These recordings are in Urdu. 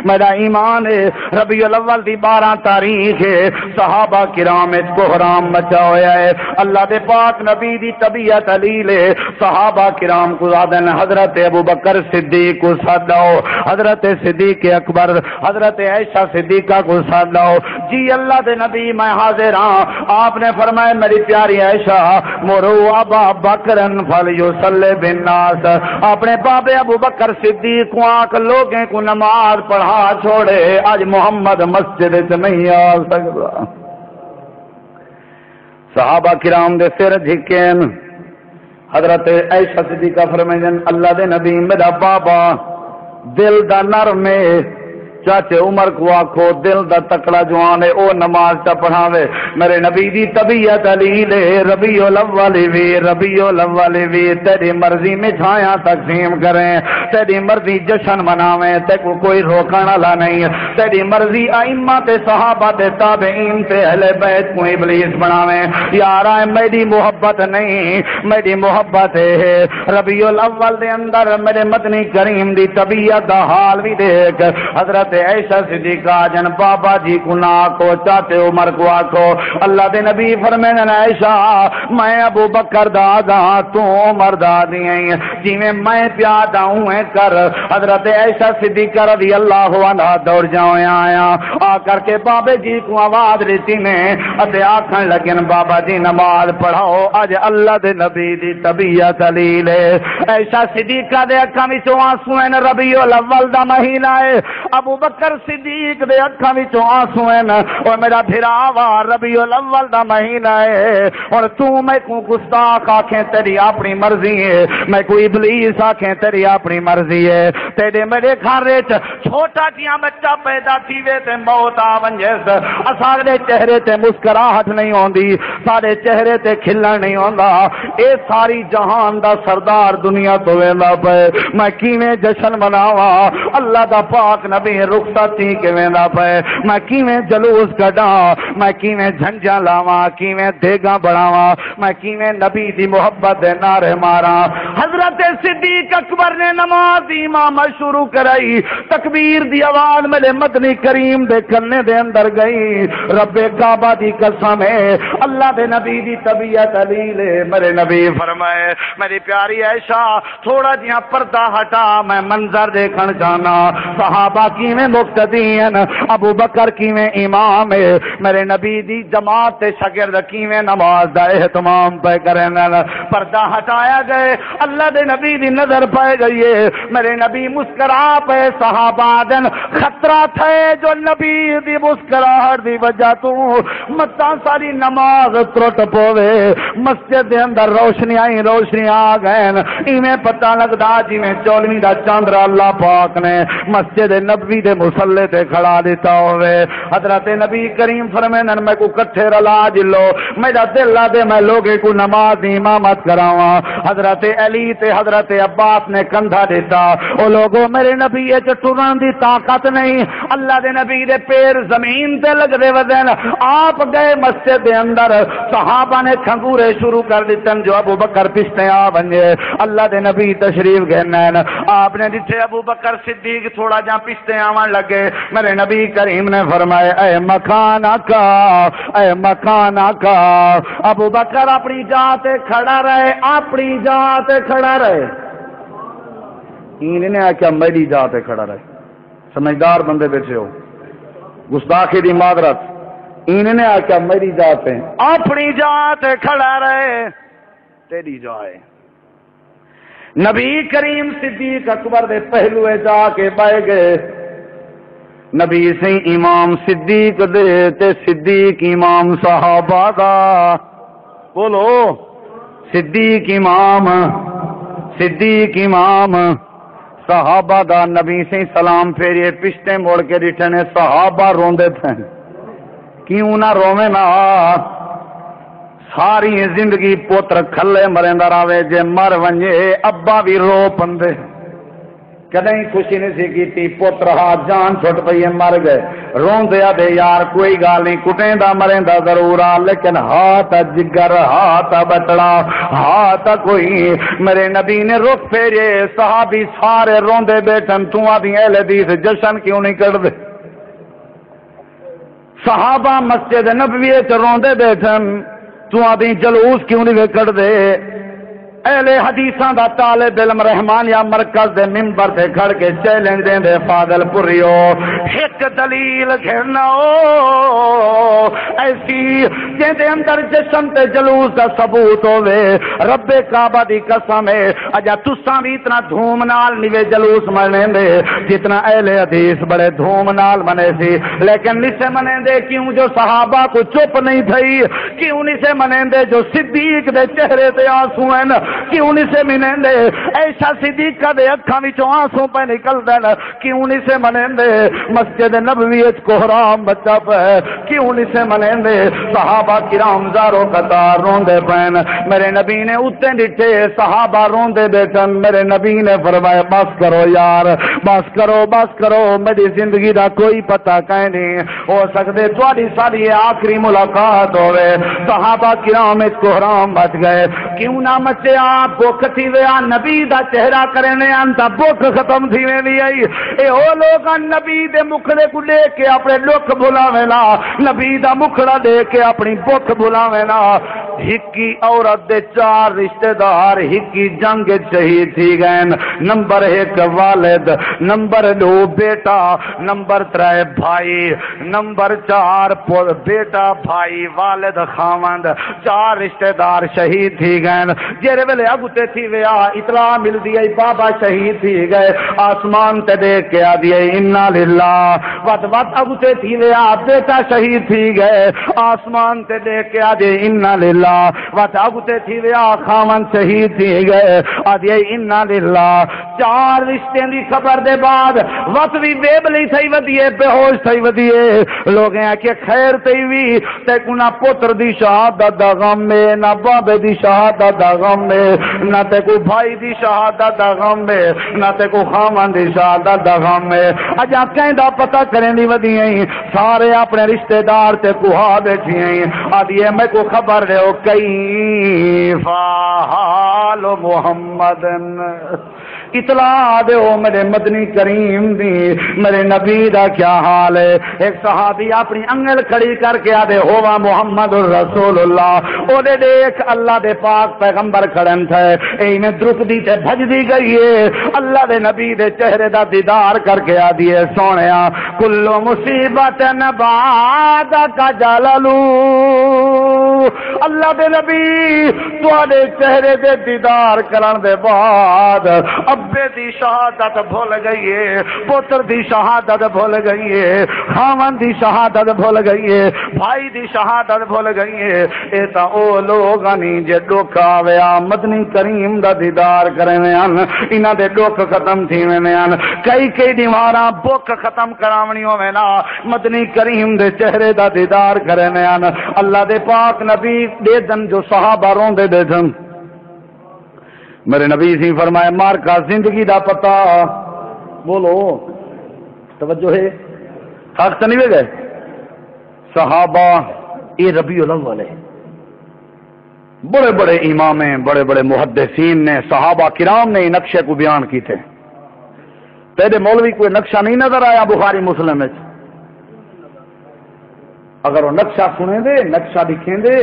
میرا ایمان ہے ربیع الاول دی 12 تاریخ ہے صحابہ کرام اس کوحرام مچا ہویا ہے اللہ دے پاک نبی دی طبیعت علیل ہے صحابہ کرام کو زادن حضرت ابوبکر صدیق کو ساتھ لاؤ حضرت صدیق اکبر حضرت عائشہ صدیقہ کو ساتھ لاؤ جی اللہ دے نبی میں حاضر ہاں آپ نے فرمایا میری پیاری عائشہ مرو ابا بکرن فلیصلی بالناس اپنے بابے ابوبکر صدیق کو آنکھ لوگیں کو نماز پڑھا چھوڑے آج محمد مسجد سے نہیں آ سکتا صحابہ کرام دے سر جھکین حضرت عائشہ صدیقہ فرمائیں اللہ دے نبی میرا بابا دل دا نرم ہے چاچے عمر کو آکھو دل دا تکڑا جوان ہے او نماز تا پڑھاوے میرے نبی دی طبیعت علیل ہے ربیع الاول وی تیری مرضی میں چھایاں تقسیم کریں تیری مرضی جشن مناویں تے کو کوئی روکن والا نہیں تیری مرضی ائمہ تے صحابہ تے تابعین تے اہل بیت کو ابلیس بناویں یارا میری محبت نہیں میری محبت ہے ربیع الاول دے اندر میرے مدنی کریم دی طبیعت دا حال بھی دیکھ حضرت عائشہ صدیقہ جن بابا جی کو نہ کو چاچے عمر کو آکھو اللہ دے نبی فرمائیں عائشہ میں ابو بکر دادا تو عمر دادی ہیں جی میں پیادا ہوں کر حضرت عائشہ صدیقہ رضی اللہ عنہ دور جاؤں آیا آ کر کے بابے جی کو آواز دیتی نے اتے آکھن لگن بابا جی نماز پڑھاؤ اج اللہ دے نبی دی طبیعت علیل ہے عائشہ صدیقہ دے اکھاں وچوں آنسو ہیں ربیع الاول دا مہینہ ہے ابو بکر صدیق دے اکھاں وچوں آنسو ہیں اور میرا بھراوا ربیع الاول دا مہینہ ہے اور تو میں کو گستاخ آکھیں تیری اپنی مرضی ہے میں کوئی ابلیس آکھیں تیری اپنی مرضی ہے تیرے میرے گھر وچ چھوٹا جیاں بچہ پیدا تھیوے تے موت آ ونجے اساڑے چہرے تے مسکراہٹ نہیں ہوندی سارے چہرے تے کھلن نہیں ہوندا اے ساری جہان دا سردار دنیا تو ویندا پے میں کیویں جشن مناواں اللہ دا پاک نبی رخصتی کیویں دا پے میں کیویں جلوس کڈاں میں کیویں جھنجاں لاواں کیویں دیگاں بڑھاواں میں کیویں نبی دی محبت دے نعرے ماراں حضرت صدیق اکبر نے نماز امام شروع کرائی تکبیر دی آواز میرے مدنی کریم دے کنے دے اندر گئی رب کعبہ دی قسم ہے اللہ دے نبی دی طبیعت علیل ہے میرے نبی فرمائے میری پیاری عائشہ تھوڑا جہاں پردہ ہٹا میں منظر دیکھن جانا صحابہ کیویں مقتدی ہیں ابو بکر کیویں امام ہے میرے نبی دی جماعت تے شاگرد کیویں نماز دا اہتمام پہ کریں پردہ ہٹایا گئے اللہ دے نبی دی نظر پائے گئی ہے میرے نبی مسکرا پہ صحابہ دن خطرہ تھے جو نبی دی مسکراہٹ دی وجہ تو متا ساری نماز ترٹ پوے مسجد دے اندر روشنی آ گئے ایویں پتہ لگدا جویں 14ویں دا چاندر اللہ پاک نے مسجد نبوی دے مصلی تے کھڑا دیتا ہوئے حضرت نبی کریم فرمائیں میں کو کٹھے رلا جلو میرا دل لا دے میں لوگے کو نماز امامت کراواں حضرت علی تے حضرت عباس نے کندھا دیتا او لوگوں میرے نبی اے ٹرن دی طاقت نہیں اللہ دے نبی دے پیر زمین تے لگ دے ودن آپ گئے مسجد دے اندر صحابہ نے کھنگورے شروع کر دیتن جو ابو بکر پشتے آ بنجے اللہ دے نبی تشریف گھنن آپ نے دیتے ابو بکر صدیق تھوڑا جہاں پشتے آوان لگے میرے نبی کریم نے فرمائے اے مکان آقا ابو بکر اپنی جاتے کھڑا رہے اپنی جاتے کھڑا رہے انہیں آکیا میری جاتے کھڑا رہے سمجھدار بندے بیٹھے ہو گستاخی دی معذرت انہیں آکیا میری جاتے اپنی جاتے کھڑا رہے تیری جائے نبی کریم صدیق اکبر دے پہلوے جا کے بہ گئے نبی سے امام صدیق دے تے صدیق امام صحابہ دا بولو صدیق امام صحابہ دا نبی سے سلام پھیریے پشتے موڑ کے ریٹھنے صحابہ روندے تھے کیوں نہ روے نا ساری زندگی پوتر کھلے مرندہ راوے جے مر ونجے ابا بھی رو پندے کدیں خوشی نہیں سی کیتی پتر ہاتھ جان چھٹ پئی مر گئے روندے دے یار کوئی گل نہیں کٹیندا مریندا ضرور آ لیکن ہاتھ جگر ہاتھ بچڑا ہاتھ کوئی میرے نبی نے رخ پھیرے صحابی سارے روندے بیٹھن تو آدھی اہل حدیث جشن کیوں نہیں کر دے صحابہ مسجد نبوی وچ روندے بیٹھن تو آدھی جلوس کیوں نہیں کر دے اہل حدیثاں دا طالب علم رحمانیہ مرکز دے منبر تے کھڑ کے چیلنج دے دے فاضل پوریو ایک دلیل گھرنا ایسی جے دے اندر جشن تے جلوس دا ثبوت ہوے رب کعبہ دی قسم ہے اجا تساں بھی اتنا دھوم نال نیوے جلوس منے دے جتنا اہل حدیث بڑے دھوم نال منے سی لیکن نسے منے دے کیوں جو صحابہ کو چپ نہیں تھئی کیوں نسے منے دے جو صدیق دے چہرے تے آنسو ہیں کیوں نہیں سے منیں دے ایسا صدیق دے اکھاں وچوں آنسو پہ نکل دین کیوں نہیں سے منیں دے مسجد نبوی وچ کوہرام بچا پے کیوں نہیں سے منیں دے صحابہ کرام زارو قطار روندے پین میرے نبی نے اوتے ڈٹھے صحابہ روندے بیٹھن میرے نبی نے فرمایا بس کرو یار بس کرو میری زندگی دا کوئی پتہ کہیں نہیں ہو سکدے تہاڈی ساری آخری ملاقات ہوے صحابہ کرام وچ کوہرام بچ گئے کیوں نہ مچے آپ بھوک تھی ویا نبی دا چہرہ کرنے انتا بھوک ختم تھی وی آئی اے او لوگ نبی دے مکھڑے کو لے کے اپنے لوک بھلاوینا نبی دا مکھڑا دے کے اپنی بھوک بھلاوینا ہکی عورت دے 4 رشتہ دار ہکی جنگ شہید تھی گئے نمبر 1 والد نمبر 2 بیٹا نمبر 3 بھائی نمبر 4 بیٹا بھائی والد خاوند 4 رشتہ دار شہید تھی گئے جیرے ویلے اگتے تھی ویا اطلاع مل دیئے بابا شہید تھی گئے آسمان تے دیکھ کے آدھئے انا للہ وقت اگتے تھی ویا بیٹا شہید تھی گئے آسمان تے دیکھ کے آدھئے انا للہ وقت اگتے تھی ویا خامن شہید تھی گئے آدھئے انا للہ 4 رشتے دی خبر دے بعد وقت بھی بیبلی تھی ودیے بے ہوش تھی ودیے لوگ ہیں کہ خیر تھی وی تے کنا پتر دی شہادت دا غم میں نہ بابے دی شہادت دا غم میں نہ تے کو بھائی دی شہادت دا غم میں نہ تے کو خامن دی شہادت دا غم میں اجا کہیں دا پتہ کریں دی ودی ہیں سارے اپنے رشتہ دار تے کوہا بیٹھی ہیں آدھیے میں کو خبر دے ہو کیف حال محمد اطلاع دے ہو میرے مدنی کریم دی میرے نبی دا کیا حال ہے ایک صحابی اپنی انگل کھڑی کر کے آدھے ہوا محمد الرسول اللہ او دے دیکھ اللہ دے پاک پیغمبر کھڑن تھے اینے درک دی تے بھج دی گئی ہے اللہ دے نبی دے چہرے دا دیدار کر کے آدھیے سونیا کلو مصیبت بعد کا جلالو اللہ دے نبی تواڈے چہرے دے دیدار کرن دے بعد ابے دی شہادت بھول گئی ہے پتر دی شہادت بھول گئی ہے خاون دی شہادت بھول گئی ہے بھائی دی شہادت بھول گئی ہے اے تا او لوگ نہیں جے دکھ آویا مدنی کریم دا دیدار کرنے ان انہاں دے دکھ ختم تھی وینے ان کئی دیواراں بک ختم کراونی ہوے نا مدنی کریم دے چہرے دا دیدار کرنے ان اللہ دے پاک نبی دے دن جو صحابہ روندے دے دن میرے نبی سی فرمائے مار کا زندگی دا پتہ بولو توجہ ہے حق نہیں گئے صحابہ یہ ربیع الاول ہے بڑے بڑے امام ہیں بڑے بڑے محدثین نے صحابہ کرام نے نقشے کو بیان کی تھے تیرے مولوی کوئی نقشہ نہیں نظر آیا بخاری مسلم میں اگر وہ نقشہ سنے دے نقشہ دکھیں دے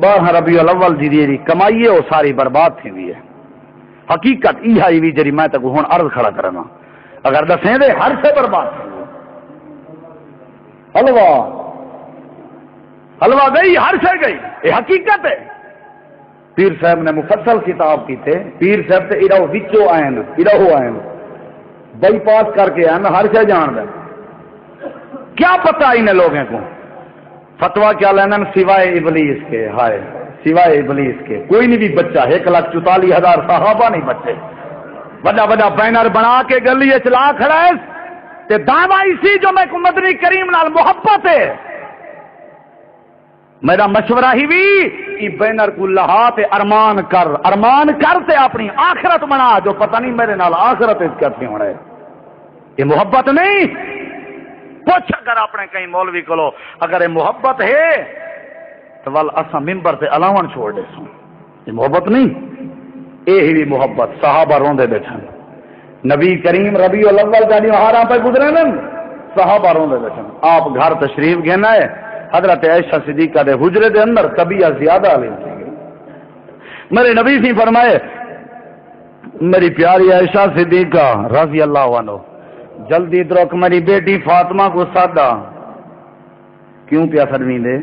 12 ربیع الاول دی کمائیے وہ ساری برباد تھی دی ہے حقیقت یہ آئی بھی جری میں تک ہوں عرض کھڑا کرنا اگر دسیں دے ہر سے برباد حلوہ گئی ہر سے گئی یہ حقیقت ہے پیر صاحب نے مفصل کتاب کی تھے پیر صاحب تے ادھو وچو آئین ادھو آئین بائی پاس کر کے آئین ہر سے جان دیں کیا پتہ انہیں لوگوں کو فتویٰ کیا لینا سوائے ابلیس کے ہائے سوائے ابلیس کے کوئی نہیں بھی بچہ 1,44,000 صحابہ نہیں بچے بڑا بڑا بینر بنا کے گلی چلا کھڑا ہے تے دعویٰ اسی جو میں کو مدنی کریم نال محبت ہے میرا مشورہ ہی بھی ای بینر کو لہا تے ارمان کر تے اپنی آخرت بنا، جو پتہ نہیں میرے نال آخرت اس کیا ہونا ہے. یہ محبت نہیں. پوچھ اگر اپنے کہیں مولوی کو اگر یہ محبت ہے تو ول اساں ممبر تے الاون چھوڑ دے سوں. یہ محبت نہیں. یہ بھی محبت. صحابہ روندے بیٹھن، نبی کریم ربیع الاول جانی ہاراں پہ گزرے نا، صحابہ روندے بیٹھن. آپ گھر تشریف گھنا ہے، حضرت عائشہ صدیقہ دے حجرے دے اندر طبیعت زیادہ عالم تھی گئی. میرے نبی سے فرمائے میری پیاری عائشہ صدیقہ رضی اللہ عنہ جلدی درک میری بیٹی فاطمہ کو سادہ. کیوں پیا فرمی دے؟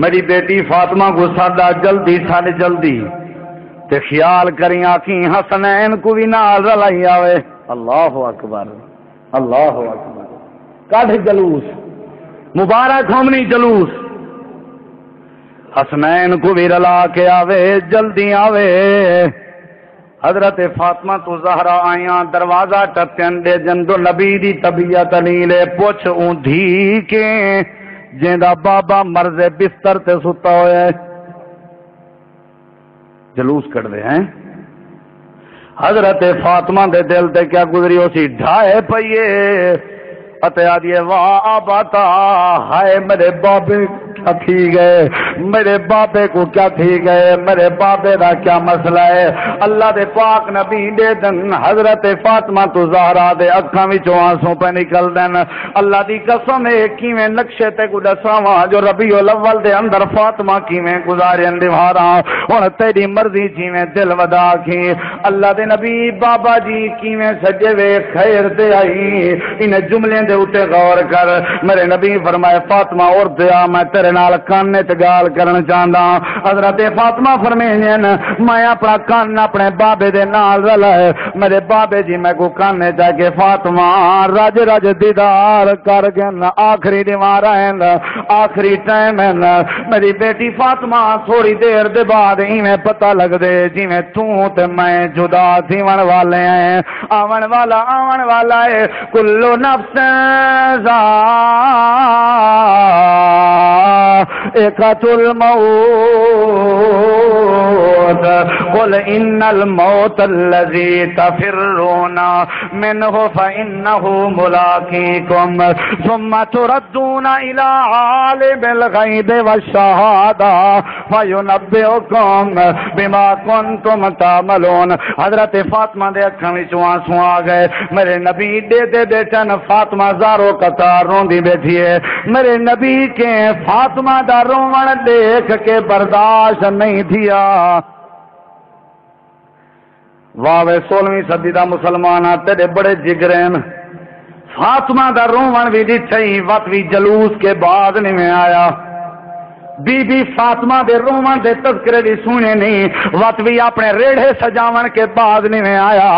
میری بیٹی فاطمہ کو سادہ جلدی ساڑھے جلدی تے خیال کریں آکیں حسنین کو بھی نال رلائی آوے. اللہ اکبر اللہ اکبر. کاٹھ جلوس مبارک ہومنی جلوس حسنین کو بھی رلا کے آوے جلدی آوے. حضرت فاطمہ تو زہرا آیاں دروازہ ٹپن دے جندو نبی دی طبیعت نیلے پوچھ اون دھی کے جیندہ بابا مرض بستر تے ستا ہوئے. جلوس کر دے ہیں. حضرت فاطمہ دے دل تے کیا گزری ہو سی ڈھائے پئیے اتے آدھیے واہ آباتا ہائے میرے بابے کیا تھی گئے، میرے بابے کو کیا تھی گئے، میرے بابے دا کیا مسئلہ ہے. اللہ دے پاک نبی دے دن حضرت فاطمہ تو زہرا دے اکھاں وچوں آنسو پہ نکل دن. اللہ دی قسم ہے کیویں نقشے تے کو دساواں جو ربیع الاول دے اندر فاطمہ کیویں گزارن دیواراں. ہن تیری مرضی جویں دل ودا کی. اللہ دے نبی بابا جی کیویں سجے وے خیر دے آئی. ان جملے دے اتے غور کر. میرے نبی فرمائے فاطمہ اور دیا میں تیرے نال کانے تے گال کرن چاہندا. حضرت فاطمہ فرمائیں میں اپنا کان اپنے بابے دے نال رلائے. میرے بابے جی میں کو کانے جا کے فاطمہ رج رج دیدار کر گن آخری دیوار ہیں آخری ٹائم ہے. میری بیٹی فاطمہ تھوڑی دیر دے بعد ایویں پتہ لگ دے جویں تو تے میں جدا تھیون والے ہیں. آون والا ہے. کلو نفس ذائقۃ الموت قل ان الموت الذي تفرون منه فانه ملاقيكم ثم تردون الى عالم الغيب والشهاده فينبئكم بما كنتم تعملون. حضرت فاطمہ دے اکھاں وچوں آنسو آ گئے. میرے نبی دے بیٹن فاطمہ زارو قطار روندی بیٹھی ہے. میرے نبی کے فاطمہ دا روون دیکھ کے برداشت نہیں تھیا. واوے 16ویں صدی دا مسلمان تیرے بڑے جگرین. فاطمہ دا روون بھی دچھئی وقت بھی جلوس کے بعد نہیں میں آیا. بی بی فاطمہ دے روون دے تذکرے دی سنے نہیں وقت بھی اپنے ریڑھے سجاون کے بعد نہیں میں آیا.